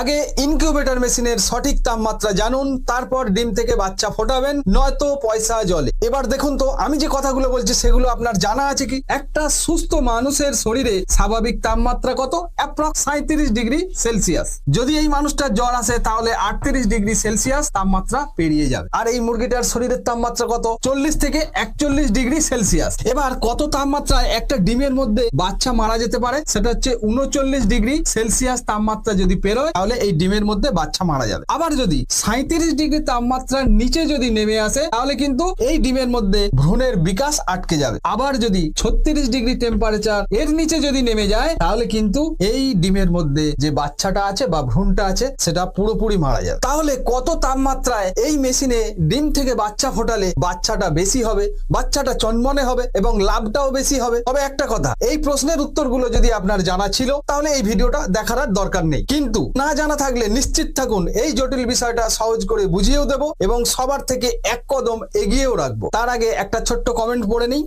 আগে ইনকিউবেটর মেশিনের সঠিক তাপমাত্রা জানুন, তারপর ডিম থেকে বাচ্চা ফোটাবেন, নয়তো পয়সা জলে। এবার দেখুন তো আমি যে কথাগুলো বলছি সেগুলো আপনার জানা আছে কি? একটা সুস্থ মানুষের শরীরে স্বাভাবিক তাপমাত্রা কত? Approx 37 degree Celsius. যদি এই মানুষটার জ্বর আসে তাহলে 38 ডিগ্রি সেলসিয়াস তাপমাত্রা পেরিয়ে যাবে। আর এই মুরগিটার শরীরের তাপমাত্রা কত? 40 থেকে 41 ডিগ্রি সেলসিয়াস। এবার কত তাপমাত্রায় একটা ডিমের মধ্যে বাচ্চা মারা যেতে পারে? সেটা হচ্ছে 39 ডিগ্রি সেলসিয়াস তাপমাত্রা যদি পেরোয় তাহলে এই ডিমের মধ্যে বাচ্চা মারা যাবে। আবার যদি 37 ডিগ্রি তাপমাত্রার নিচে যদি নেমে আসে তাহলে কিন্তু এই ডিমের মধ্যে ভ্রূণের বিকাশ আটকে যাবে। আবার যদি 36 ডিগ্রি টেম্পারেচার এর নিচে যদি নেমে যায় তাহলে কিন্তু এই ডিমের মধ্যে যে বাচ্চাটা আছে বা ভ্রূণটা আছে সেটা পুরোপুরি মারা যাবে। তাহলে কত তাপমাত্রায় এই মেশিনে ডিম থেকে বাচ্চা ফোটালে বাচ্চাটা বেশি হবে, বাচ্চাটা চনমনে হবে এবং লাভটাও বেশি হবে? তবে একটা কথা, এই প্রশ্নের উত্তরগুলো যদি আপনার জানা ছিল তাহলে এই ভিডিওটা দেখার আর দরকার নেই, কিন্তু না জানা থাকলে নিশ্চিত থাকুন এই জটিল বিষয়টা সহজ করে বুঝিয়েও দেবো এবং সবার থেকে এক কদম এগিয়েও রাখবো। তার আগে একটা ছোট্ট কমেন্ট পড়ে নিই।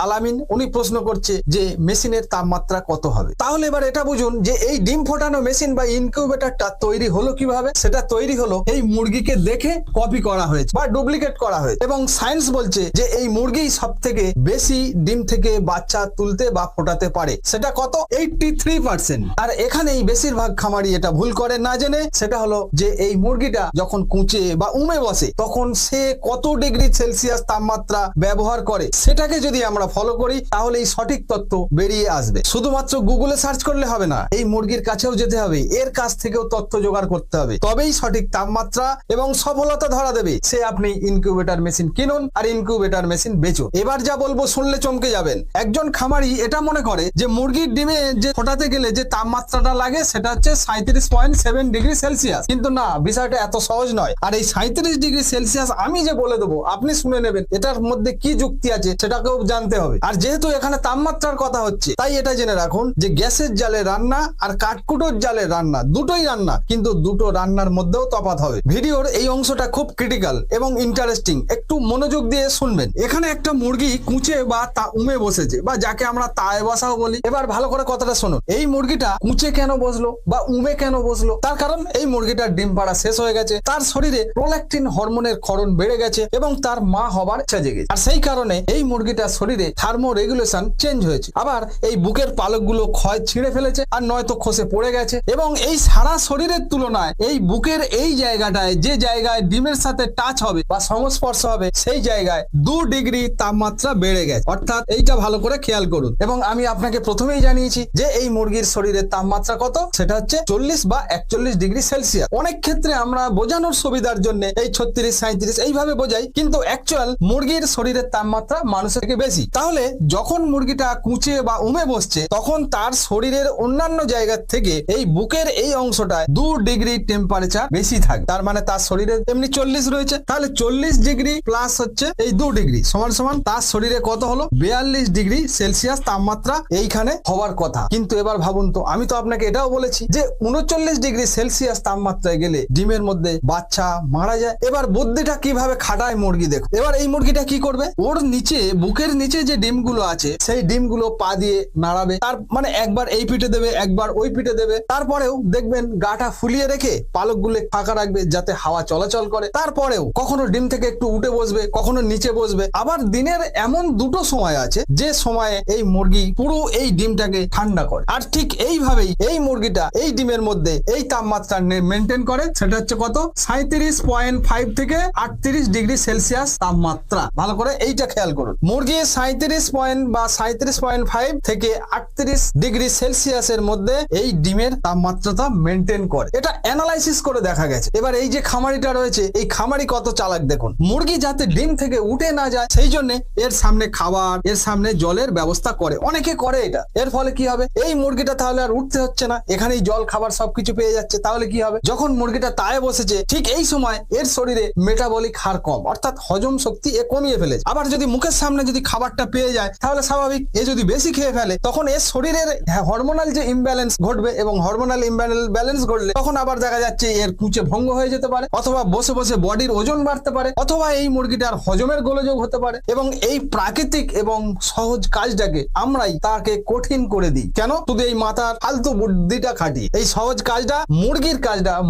আলামিন উনি প্রশ্ন করছে যে মেশিনের তাপমাত্রা কত হবে। তাহলে এবার এটা বুঝুন যে এই ডিম ফোটানো মেশিন বা ইনকিউবেটরটা তৈরি হলো কিভাবে। সেটা তৈরি হলো এই মুরগিকে দেখে কপি করা হয়েছে বা ডুপ্লিকেট করা হয়েছে এবং সায়েন্স বলছে যে এই মুরগি সব থেকে বেশি ডিম থেকে বাচ্চা তুলতে বা ফোটাতে পারে। সেটা কত? 83%। আর এখানেই বেশিরভাগ খামারি এটা ভুল করে না জেনে, সেটা হলো যে এই মুরগিটা যখন কুঁচে বা উমে বসে তখন সে কত ডিগ্রি সেলসিয়াস তাপমাত্রা ব্যবহার করে সেটাকে যদি আমরা ফলো করি তাহলে এই সঠিক তথ্য বেরিয়ে আসবে। শুধুমাত্র গুগলে সার্চ করলে হবে না, এই মুরগির কাছেও যেতে হবে, এর কাছ থেকেও তথ্য জোগাড় করতে হবে, তবেই সঠিক তাপমাত্রা এবং সফলতা ধরা দেবে। সে আপনি ইনকিউবেটর মেশিন কিনুন আর ইনকিউবেটর মেশিন বেচুন। এবার যা বলবো শুনলে চমকে যাবেন। একজন খামারি এটা মনে করে যে মুরগির ডিমে যে ফোটাতে গেলে যে তাপমাত্রাটা লাগে সেটা হচ্ছে 37.7 ডিগ্রি সেলসিয়াস, কিন্তু না, বিষয়টা এত সহজ নয়। আর এই 37 ডিগ্রি সেলসিয়াস আমি যে বলে দেবো আপনি শুনে নেবেন, এটার মধ্যে কি যুক্তি আছে সেটাকেও জানতে হবে। আর যেহেতু এখানে তাপমাত্রার কথা হচ্ছে তাই এটা জেনে রাখুন যে গ্যাসের জালে রান্না আর কাঠকুটোর জালে রান্না দুটোই রান্না, কিন্তু দুটো রান্নার মধ্যেও তফাৎ হবে। ভিডিওর এই অংশটা খুব ক্রিটিক্যাল এবং ইন্টারেস্টিং, একটু মনোযোগ দিয়ে শুনবেন। এখানে একটা মুরগি কুঁচে বা উমে বসেছে বা যাকে আমরা তায়ে বসাও বলি। এবার ভালো করে কথাটা শুনুন। এই মুরগিটা কুঁচে কেন বসলো বা উমে কেন বসলো? তার কারণ এই মুরগিটার ডিম পাড়া শেষ হয়ে গেছে, তার শরীরে প্রোল্যাকটিন হরমোনের ক্ষরণ বেড়ে গেছে এবং তার মা হবার ইচ্ছা জেগেছে। আর সেই কারণে এই মুরগিটার শরীরে থার্মো রেগুলেশন চেঞ্জ হয়েছে। আবার এই বুকের পালকগুলো ক্ষয় ছিঁড়ে ফেলেছে আর নয়তো খসে পড়ে গেছে এবং এই সারা শরীরের তুলনায় এই বুকের এই জায়গাটায় যে জায়গায় ডিমের সাথে টাচ হবে বা সংস্পর্শ হবে সেই জায়গায় 2 ডিগ্রি তাপমাত্রা বেড়ে গেছে। অর্থাৎ এইটা ভালো করে খেয়াল করুন। এবং আমি আপনাকে প্রথমেই জানিয়েছি যে এই মুরগির শরীরের তাপমাত্রা কত, সেটা হচ্ছে 40 বা 41 ডিগ্রি সেলসিয়াস। অনেক ক্ষেত্রে আমরা বোঝানোর সুবিধার জন্য এই 36, 37 এইভাবে বোঝাই, কিন্তু অ্যাকচুয়াল মুরগির শরীরের তাপমাত্রা মানুষের থেকে বেশি। তাহলে যখন মুরগিটা কুঁচে বা উমে বসছে তখন তার শরীরের অন্যান্য জায়গা থেকে এই বুকের এই অংশটায় 2 ডিগ্রি টেম্পারেচার বেশি থাকে। তার মানে তার শরীরে এমনি 40 রয়েছে, তাহলে 40 ডিগ্রি প্লাস হচ্ছে এই 2 ডিগ্রি সমান সমান তার শরীরে কত হলো? 42 ডিগ্রি সেলসিয়াস তাপমাত্রা এইখানে হওয়ার কথা। কিন্তু এবার ভাবুন তো, আমি তো আপনাকে এটাও বলেছি যে 39 ডিগ্রি সেলসিয়াস তাপমাত্রায় গেলে ডিমের মধ্যে বাচ্চা মারা যায়। এবার বুদ্ধিটা কিভাবে খাটায় মুরগি দেখো। এবার এই মুরগিটা কি করবে? ওর নিচে, বুকের নিচে যে ডিমগুলো আছে সেই ডিমগুলো পা দিয়ে নাড়াবে, তার মানে একবার এই পিঠে দেবে একবার ওই পিঠে দেবে। তারপরেও দেখবেন গাটা ফুলিয়ে রেখে পালকগুলো ফাঁকা রাখবে যাতে হাওয়া চলাচল করে। তারপরেও কখনো ডিম থেকে একটু উঠে বসবে, কখনো নিচে বসবে। আবার দিনের এমন দুটো সময় আছে যে সময়ে এই মুরগি পুরো এই ডিমটাকে ঠান্ডা করে। আর ঠিক এইভাবেই এই মুরগিটা এই ডিমের মধ্যে এই তাপমাত্রা মেনটেন করে। সেটা হচ্ছে কত? 37.5 থেকে 38 ডিগ্রি সেলসিয়াস তাপমাত্রা। ভালো করে এইটা খেয়াল করুন। মুরগি 37.5 থেকে 38 ডিগ্রি সেলসিয়াসের মধ্যে এই ডিমের তাপমাত্রাটা মেনটেন করে। এটা অ্যানালাইসিস করে দেখা গেছে। এবার এই যে খামারিটা রয়েছে, এই খামারি কত চালাক দেখুন। মুরগি যাতে ডিম থেকে উঠে না যায় সেই জন্য এর সামনে খাবার, এর সামনে জলের ব্যবস্থা করে। অনেকে করে এটা। এর ফলে কি হবে? এই মুরগিটা তাহলে আর উঠতে হচ্ছে না, এখানেই জল খাবার সবকিছু পেয়ে যাচ্ছে। তাহলে কি হবে? যখন মুরগিটা তায়ে বসেছে ঠিক এই সময় এর শরীরে মেটাবলিক হার কম, অর্থাৎ হজম শক্তি এ কমিয়ে ফেলেছে। আবার যদি মুখের সামনে যদি খাবারটা পেয়ে যায় তাহলে স্বাভাবিক এ যদি বেশি খেয়ে ফেলে তখন এর শরীরের হরমোনাল যে ইমব্যালেন্স ঘটবে এবং হরমোনাল ইমব্যালেন্স ঘটলে তখন আবার দেখা যাচ্ছে এর কুঁচে ভঙ্গ হয়ে যেতে পারে, অথবা বসে বসে বডির ওজন বাড়তে পারে, অথবা এই মুরগিটার হজমের গোলযোগ হতে পারে। এবং এই প্রাকৃতিক এবং সহজ কাজটাকে আমরাই তাকে কঠিন করে দিই। কেন? শুধু এই মাথার ফালতু বুদ্ধিটা খাটিয়ে। এই সহজ কাজটা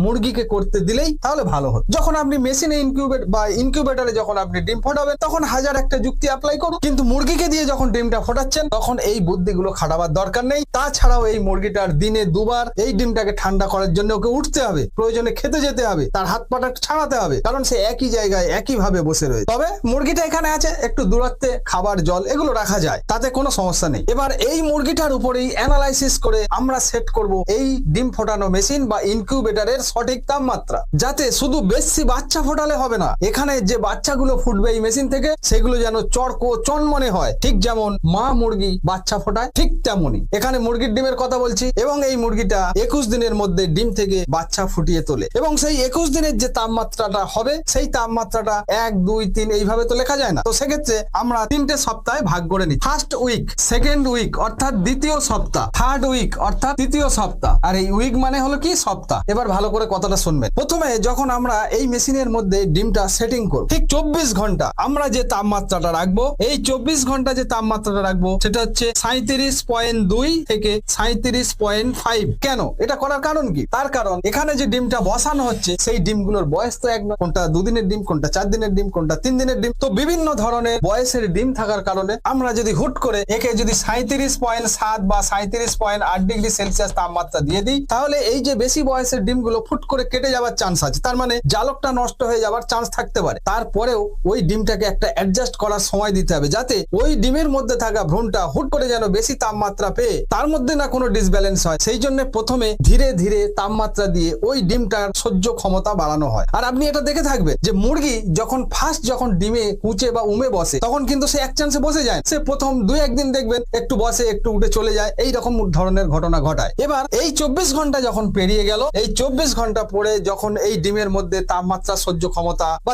মুরগিকে করতে দিলেই তাহলে ভালো হতো। যখন আপনি মেশিনে ইনকিউবেটরে যখন আপনি ডিম ফোটাবেন তখন হাজার একটা যুক্তি অ্যাপ্লাই করুন, কিন্তু মুরগিকে দিয়ে যখন ডিমটা ফোটাচ্ছেন তখন এই বুদ্ধিগুলো খাটাবার দরকার নেই। তাছাড়াও এই মুরগিটার দিনে দুবার এই ডিমটাকে ঠান্ডা করার জন্য ওকে উঠতে হবে, প্রয়োজনে খেতে যেতে হবে, তার হাত পাটা ছাড়াতে হবে, কারণ সে একই জায়গায় একই ভাবে বসে রয়েছে। তবে মুরগিটা এখানে আছে, একটু দূরত্বে খাবার জল এগুলো রাখা যায়, তাতে কোনো সমস্যা নেই। এবার এই মুরগিটার উপরেই অ্যানালাইসিস করে আমরা সেট করব এই ডিম ফোটানো মেশিন বা ইনকিউবেটরের সঠিক তাপমাত্রা, যাতে শুধু বেশি বাচ্চা ফোটালে হবে না, এখানে যে বাচ্চাগুলো ফুটবে এই মেশিন থেকে সেগুলো যেন চড়কো চনমনে হয়। ঠিক যেমন মা মুরগি বাচ্চা ফোটায় ঠিক তেমনই এখানে মুরগির ডিমের কথা বলছি। এবং এই মুরগিটা 21 দিনের মধ্যে ডিম থেকে বাচ্চা ফুটিয়ে তোলে, এবং সেই 21 দিনের যে তাপমাত্রাটা হবে সেই তাপমাত্রাটা 1, 2, 3 এইভাবে তো লেখা যায় না। তো সেক্ষেত্রে আমরা 3টে সপ্তাহে ভাগ করে নিই। ফার্স্ট উইক, সেকেন্ড উইক অর্থাৎ দ্বিতীয় সপ্তাহ, থার্ড উইক অর্থাৎ তৃতীয় সপ্তাহ। আর এই উইক মানে হলো কি সপ্তাহ। এবার ভালো করে কথাটা শুনবেন। প্রথমে যখন আমরা এই মেশিনের মধ্যে ডিমটা সেটিং করব, ঠিক 24 ঘন্টা আমরা যে তাপমাত্রাটা রাখবো, এই 24 ঘন্টা যে তাপমাত্রাটা রাখবো সেটা হচ্ছে 37.2 থেকে 37.5। কেন এটা করার কারণ কি? তার কারণ এখানে যে ডিমটা বসানো হচ্ছে সেই ডিমগুলোর বয়স তো এক নয়, কোনটা 2 দিনের ডিম, কোনটা 4 দিনের ডিম, কোনটা 3 দিনের ডিম। তো বিভিন্ন ধরনের বয়সের ডিম থাকার কারণে আমরা যদি হুট করে একে যদি 37.7 বা 37.8 ডিগ্রি সেলসিয়াস তাপমাত্রা দিয়ে দিই, তাহলে এই যে বেশি বয়সের ডিমগুলো ফুট করে কেটে যাওয়ার চান্স আছে, তার মানে জালকটা নষ্ট হয়ে যাওয়ার চান্স থাকতে পারে। তারপরেও ওই ডিমটাকে একটা অ্যাডজাস্ট করার সময় দিতে হবে, যাতে ওই ডিমের মধ্যে থাকা ভ্রূণটা হুট করে যেন বেশি তাপমাত্রা পেয়ে তার মধ্যে না কোনো ডিসব্যালেন্স হয়। সেই জন্য প্রথমে ধীরে ধীরে তাপমাত্রা দিয়ে ওই ডিমটার সহ্য ক্ষমতা বাড়ানো হয়। আর আপনি এটা দেখে থাকবেন যে মুরগি যখন ফার্স্ট যখন ডিমে কুচে বা উমে বসে তখন কিন্তু সে এক চান্সে বসে যায়, সে প্রথম 2-1 দিন দেখবেন একটু বসে একটু উঠে চলে যায়, এই রকম ধরনের ঘটনা ঘটায়। এবার এই 24 ঘন্টা যখন পেরিয়ে গেল, এই 24 ঘন্টা পরে যখন এই ডিমের মধ্যে তাপমাত্রা সহ্য ক্ষমতা বা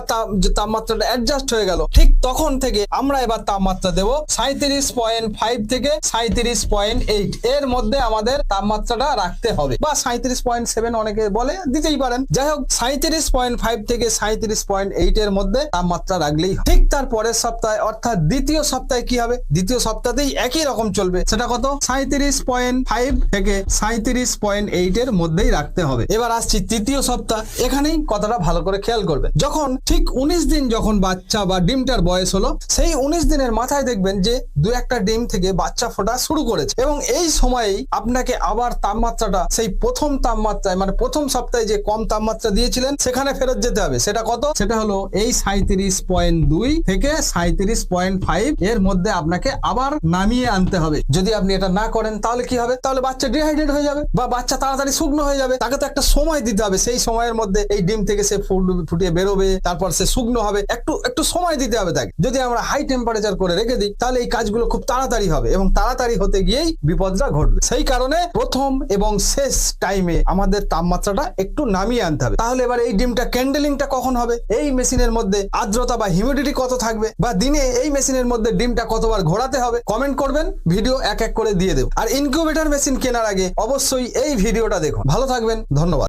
তাপমাত্রাটা অ্যাডজাস্ট হয়ে গেল, ঠিক তখন থেকে আমরা এবার তাপমাত্রা দেব 37.5 থেকে 37.8 এর মধ্যে আমাদের তাপমাত্রাটা রাখতে হবে, বা 37.7 অনেকে বলে দিতেই পারেন। যাই হোক 37.5 থেকে 37.8 এর মধ্যে তাপমাত্রা রাখলেই হয়। ঠিক তার পরের সপ্তাহে অর্থাৎ দ্বিতীয় সপ্তাহে কি হবে? দ্বিতীয় সপ্তাহতেই একই রকম চলবে। সেটা কত? 37.5 থেকে 37.8 এর মধ্যেই রাখতে হবে। এবার আসছি তৃতীয় সপ্তাহ। এখানেই কথাটা ভালো করে খেয়াল করবেন। যখন ঠিক 19 দিন যখন বাচ্চা বা ডিমটার বয়স হলো, সেই 19 দিনের মাথায় দেখবেন যে 2-1টা ডিম থেকে বাচ্চা ফোটা শুরু করেছে, এবং এই সময়েই আপনাকে আবার তাপমাত্রাটা সেই প্রথম তাপমাত্রায় মানে প্রথম সপ্তাহে যে কম তাপমাত্রা দিয়েছিলেন সেখানে ফেরত যেতে হবে। সেটা কত? সেটা হলো এই 37.2 থেকে 37.5 এর মধ্যে আপনাকে আবার নামিয়ে আনতে হবে। যদি আপনি এটা না করেন তাহলে কি হবে? তাহলে বাচ্চা ডিহাইড্রেট হয়ে যাবে বা বাচ্চা তাড়াতাড়ি শুকনো হয়ে যাবে। তাকে তো একটা সময় দিতে হবে, সেই সময়ের মধ্যে এই ডিম থেকে সে ফুটিয়ে বেরোবে, তারপর সে শুকনো হবে, একটু সময় দিতে হবে তাকে। যদি আমরা হাই টেম্পারেচার করে রেখে দিই তাহলে এই কাজগুলো খুব তাড়াতাড়ি হবে, এবং তাড়াতাড়ি হতে গিয়েই বিপদটা ঘটবে। সেই কারণে প্রথম এবং শেষ টাইমে আমাদের তাপমাত্রাটা একটু নামিয়ে আনতে হবে। তাহলে এবার এই ডিমটা ক্যান্ডেলিংটা কখন হবে, এই মেশিনের মধ্যে আর্দ্রতা বা হিউমিডিটি কত থাকবে, বা দিনে এই মেশিনের মধ্যে ডিমটা কতবার ঘোরাতে হবে, কমেন্ট করবেন, ভিডিও এক এক করে দিয়ে দেব। আর ইনকিউবেটর মেশিন কেনার আগে অবশ্যই এই ভিডিওটা দেখুন। ভালো থাকবেন, ধন্যবাদ।